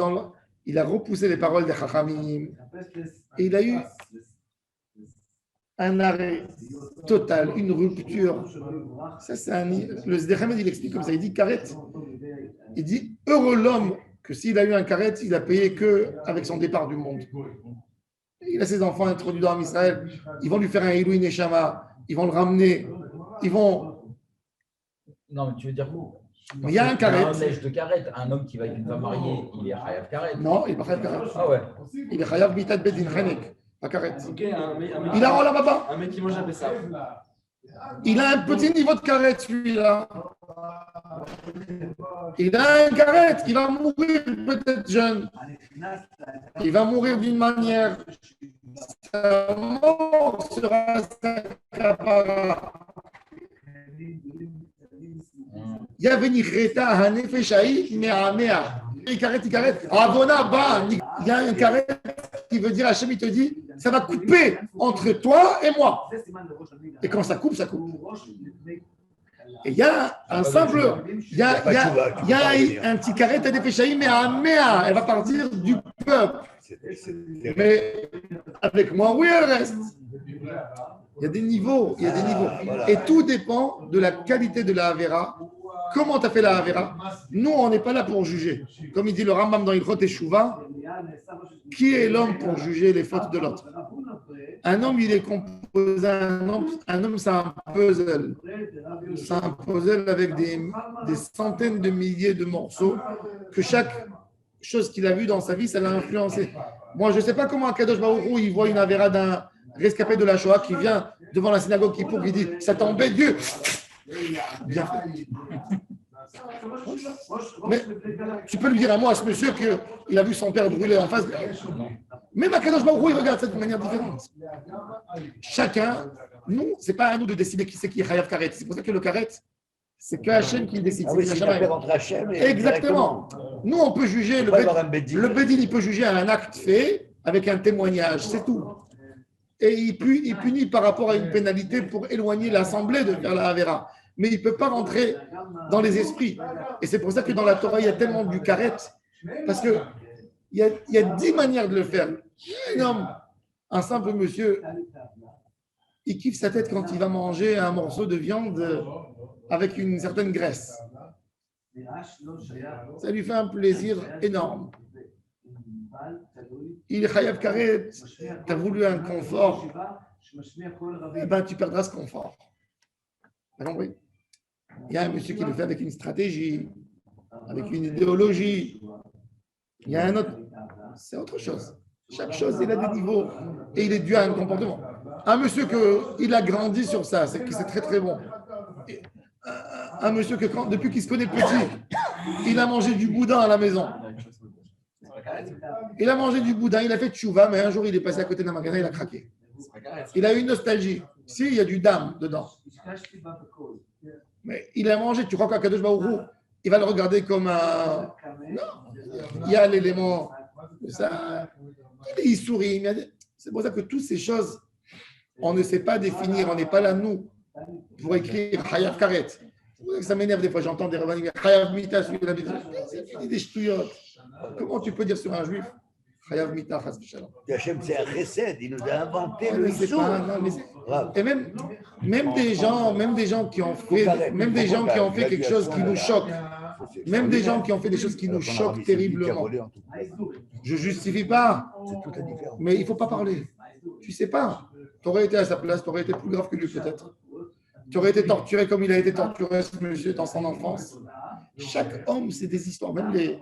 il a repoussé les paroles des Chachamim. Et il a eu un arrêt total, une rupture. Ça, c'est le Zdechem, il explique comme ça. Il dit Karet. Il dit heureux l'homme que s'il a eu un Karet, il a payé que avec son départ du monde. Il a ses enfants introduits dans Israël. Ils vont lui faire un Ilui Neshama. Ils vont le ramener. Ils vont. Non, mais tu veux dire Il y a un Karet. Un lèche de Karet, un homme qui va avec une femme mariée, il est Chayav Karet. Non, il n'est pas Chayav Karet. Ah ouais. Il est Chayav Mitat Bedin Chenek. Pas Karet. Ok, Il a Olam Haba. un mec qui mange un Pessah. Il a un petit niveau de Karet, celui-là. Il a un Karet. Il va mourir peut-être jeune. Il va mourir d'une manière. Sa mort sera sa kapara. Il y a venu Reta Hanefeshai Me'amea. Il carrette. Avona ba. Il y a un carré qui veut dire Hachem, il te dit, ça va couper entre toi et moi. Et quand ça coupe, ça coupe. Et il y a un simple. Il y a un petit carré Hanefeshai Me'amea. Elle va partir du peuple. Mais avec moi, oui, elle reste. Il y a des niveaux, Et tout dépend de la qualité de la Havera. Comment tu as fait la Havera? Nous, on n'est pas là pour juger. Comme il dit le Rambam dans Ilchot Teshuvah, qui est l'homme pour juger les fautes de l'autre? Un homme, il est composé, un homme, c'est un puzzle. C'est un puzzle avec des centaines de milliers de morceaux que chaque chose qu'il a vue dans sa vie, ça l'a influencé. Moi, je ne sais pas comment Akadosh Baruch Hu, il voit une Havera d'un rescapé de la Shoah qui vient devant la synagogue qui pour qui dit ça t'embête Dieu. Bien fait. Mais tu peux lui dire à moi, à ce monsieur, qu'il a vu son père brûler en face. Même Akadosh Baruch Hu, il regarde ça de manière différente. Chacun, nous, ce n'est pas à nous de décider qui c'est qui est Chayav Karet. C'est pour ça que le Karet, c'est que Hachem qui le décide. Ah oui, c'est une affaire entre Hachem et exactement. Nous, on peut juger, le Bedin, il peut juger un acte fait avec un témoignage, c'est tout. Et il punit par rapport à une pénalité pour éloigner l'assemblée de faire la Havera. Mais il ne peut pas rentrer dans les esprits. Et c'est pour ça que dans la Torah, il y a tellement du karet. Parce qu'il y a 10 manières de le faire. Un homme, un simple monsieur, il kiffe sa tête quand il va manger un morceau de viande avec une certaine graisse. Ça lui fait un plaisir énorme. Il est Chayav Karet, tu as voulu un confort, eh ben, tu perdras ce confort. Tu as compris? Il y a un monsieur qui le fait avec une stratégie, avec une idéologie. Il y a un autre, c'est autre chose. Chaque chose, il a des niveaux et il est dû à un comportement. Un monsieur il a grandi sur ça, c'est très très bon. Un monsieur que depuis qu'il se connaît petit, il a mangé du boudin à la maison. Il a mangé du boudin, il a fait tchouva, mais un jour il est passé à côté d'un magasin, il a craqué. Il a eu une nostalgie. Si, il y a du dam dedans. Mais il a mangé, tu crois qu'Akadosh Baruch Hu, il va le regarder comme un. Non, il y a l'élément de ça. Il sourit. C'est pour ça que toutes ces choses, on ne sait pas définir, on n'est pas là, nous, pour écrire Chayav Karet. C'est pour ça que ça m'énerve des fois, j'entends des rabbins dire Chayav Mita, c'est fini des ch'touillottes. Comment tu peux dire sur un juif Chayav Mita, Chas v'Shalom? Hachem, c'est un recède, il nous a inventé le Mais c'est sou. pas- non, mais c'est- Et même des gens qui ont fait quelque chose qui nous choque, même des gens qui ont fait des choses qui nous choquent terriblement. Je ne justifie pas, C'est toute la différence. mais il ne faut pas parler. Tu ne sais pas. Tu aurais été à sa place, tu aurais été plus grave que lui peut-être. tu aurais été torturé comme il a été torturé, ce monsieur, dans son enfance. Chaque homme, c'est des histoires. Même les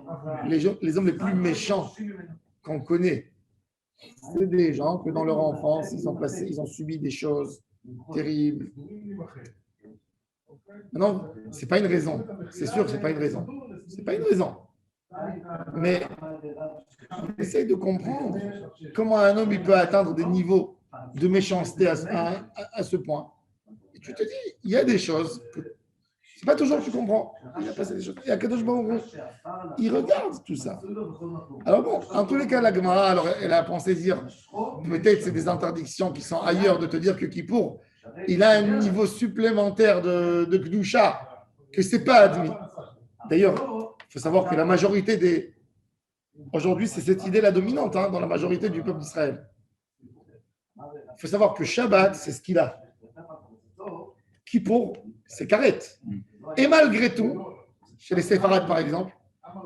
hommes les plus méchants qu'on connaît, c'est des gens que dans leur enfance, ils ont subi des choses terribles. Non, ce n'est pas une raison. C'est sûr que ce n'est pas une raison. Ce n'est pas une raison. Mais essaye de comprendre comment un homme il peut atteindre des niveaux de méchanceté à ce point. Et tu te dis, il y a des choses que c'est pas toujours que tu comprends. Il a passé des choses. Et Akadosh Baruch Hu, il regarde tout ça. Alors bon, en tous les cas, la Gemara, alors elle a pensé dire, peut-être c'est des interdictions qui sont ailleurs de te dire que Kippour, il a un niveau supplémentaire de Kedusha, que c'est pas admis. D'ailleurs, il faut savoir que la majorité des... Aujourd'hui, c'est cette idée la dominante dans la majorité du peuple d'Israël. Il faut savoir que Shabbat, c'est ce qu'il a. Kippour, c'est Karet. Et malgré tout, chez les Séfarades par exemple,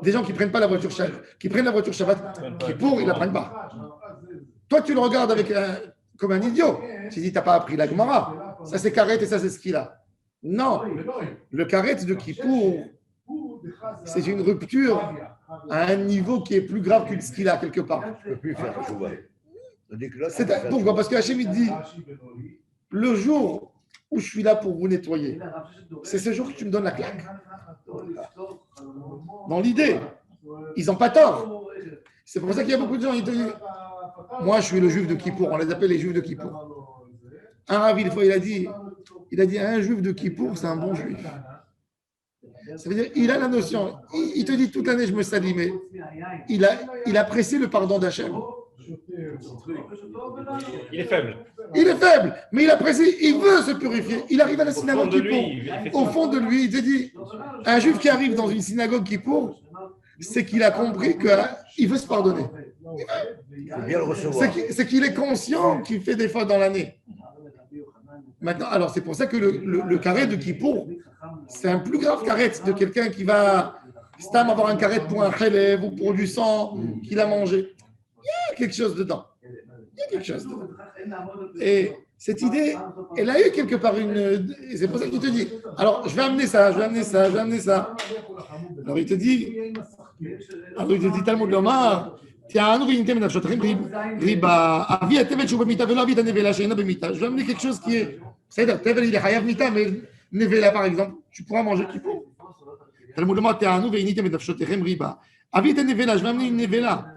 des gens qui prennent pas la voiture Shabbat, Kippour, ils la prennent pas. Toi, tu le regardes comme un idiot. Tu dis, tu n'as pas appris la Gemara. Ça, c'est Karet et ça, c'est ce qu'il a. Non, le Karet de Kippour, c'est une rupture à un niveau qui est plus grave que ce qu'il a quelque part. Je ne peux plus faire Teshuvah. Pourquoi? Parce que Hachem, il dit, le jour où je suis là pour vous nettoyer, c'est ce jour que tu me donnes la claque. Dans l'idée, ils n'ont pas tort. C'est pour ça qu'il y a beaucoup de gens qui te disent, moi je suis le juif de Kippour, on les appelle les juifs de Kippour. Un ravi, une fois, il a dit, un juif de Kippour, c'est un bon juif. Ça veut dire, il a la notion, il te dit toute l'année je me salis, mais il apprécie le pardon d'Hachem. Il est faible. Il est faible, mais il apprécie, il veut se purifier. Il arrive à la synagogue Kippour. Au fond de lui, il te dit, un juif qui arrive dans une synagogue Kippour, c'est qu'il a compris qu'il veut se pardonner. Il faut bien le recevoir. C'est qu'il est conscient qu'il fait des fautes dans l'année. Maintenant, alors c'est pour ça que le carré de Kippour, c'est un plus grave carré de quelqu'un qui va avoir un carré pour un chélève ou pour du sang qu'il a mangé. Il y a quelque chose dedans. Et cette idée, elle a eu quelque part une... C'est pour ça qu'il te dit, alors je vais amener ça. Alors il te dit, Talmud Lomar, je vais amener quelque chose qui est... C'est-à-dire, Tevel, il est Hayav Mita, mais Nevela, par exemple, tu pourras manger Kippour. Talmud Lomar, je vais amener une Nevela.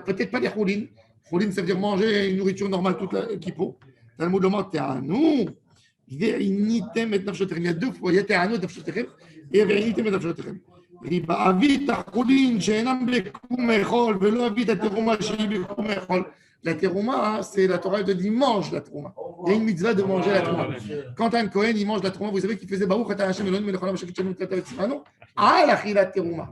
Peut-être pas les choulines. Choulines, ça veut dire manger une nourriture normale toute la Kippour. Talmud Lomar, Te'anu, il y a deux fois, il y a Te'anu et Nafshotechem, et Ve'initem et Nafshotechem. La terouma, c'est la Torah de dit mange la terouma. Il y a une mitzvah de manger la terouma. Quand un Kohen, il mange la terouma, vous savez qu'il faisait Baruch Ata Hashem Eloheinu melech haolam asher kitshenu et tzivanu al achilat terouma.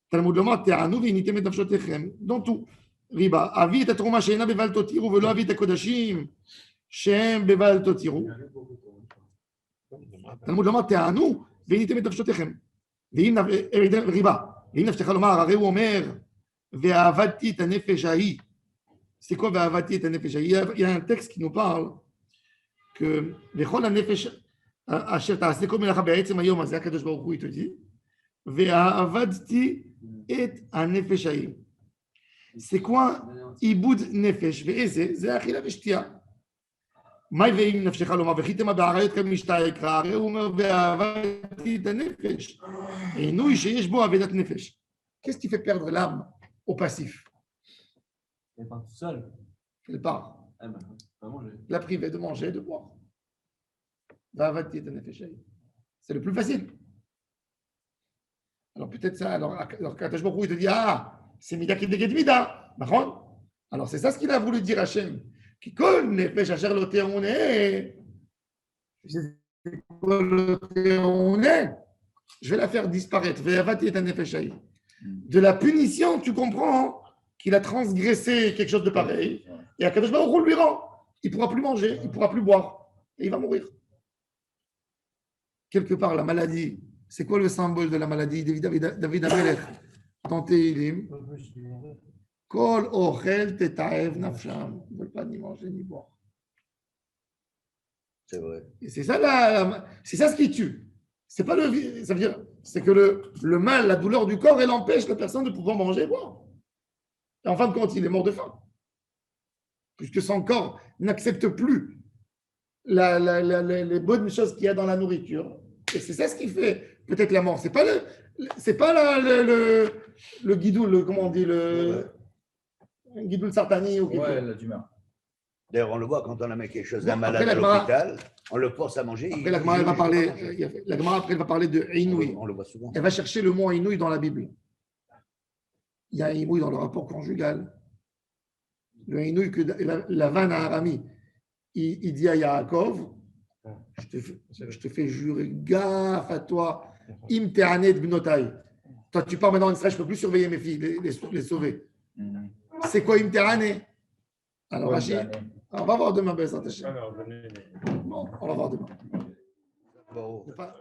Talmud lomar te'anu ve'initem et nafshotechem. Dans tout. Riba, avi et terouma she'ena beval totiru velo avi et kodashim she'em beval totiru. Talmud lomar te'anu ve'initem et nafshotechem. ריבה, ואם נפשך לומר, הרי הוא אומר, ועבדתי את הנפש ההיא. C'est quoi ועבדתי את הנפש ההיא? Il y a un texte qui nous parle que לכל הנפש אשר תעשה כל מלאכה בעצם היום הזה, הקדוש ברוך הוא te dit, ועבדתי את הנפש ההיא. C'est quoi עיבוד נפש? ואיזה? זה אכילה ושתייה. מה ואם נפשך לומר, וחיתם בעריות כמשתה יקרא, הרי הוא אומר, ועבדתי את הנפש. עינוי שיש בו עבודת נפש. Qu'est-ce qui fait perdre l'âme au passif? Elle part toute seule. Elle part. Ah ben, pas manger. La priver de manger et de boire. ועבדתי את הנפש. C'est le plus facile. Alors peut-être ça, alors Akadosh Baruch Hu, il te dit, c'est mida qui déguet mida. Alors c'est ça ce qu'il a voulu dire Hachem. Qui connaît nefesh asher lo te'oneh. Je vais la faire disparaître. De la punition, tu comprends qu'il a transgressé quelque chose de pareil. Et Akadosh Baruch Hu lui rend. Il ne pourra plus manger, il ne pourra plus boire. Et il va mourir. Quelque part, la maladie, c'est quoi le symbole de la maladie? David Amelech, dans Tehilim. Kol ochel tetaev nafsham. Ils ne veulent pas ni manger ni boire. C'est vrai. Et c'est ça, c'est ça ce qui tue. C'est pas ça veut dire, c'est que le mal, la douleur du corps, elle empêche la personne de pouvoir manger et boire. Et en fin de compte, il est mort de faim. Puisque son corps n'accepte plus les bonnes choses qu'il y a dans la nourriture. Et c'est ça ce qui fait peut-être la mort. C'est pas le guidoul, comment on dit, le guidoul sartani ou quelque Ouais, chose. la tumeur. D'ailleurs, on le voit quand on amène quelque chose Bon, d'un malade après, à la Gemara- l'hôpital, on le force à manger. Après, la Gemara, elle va parler, la Gemara, après, elle va parler de Inouï. On le voit souvent. Elle va chercher le mot Inouï dans la Bible. Il y a Inouï dans le rapport conjugal. Le Inouï que Lavan à Arami, il dit à Yaakov, je te fais jurer, gaffe à toi, im te'anet bnotai. Toi, tu pars maintenant en Israël, je ne peux plus surveiller mes filles, les sauver. C'est quoi im te'anet? Alors, Ouais, Rachid, l'année. on va voir demain, Bezrat Hashem. Alors, venez. Bon, on va voir demain. Bon. Ne pas-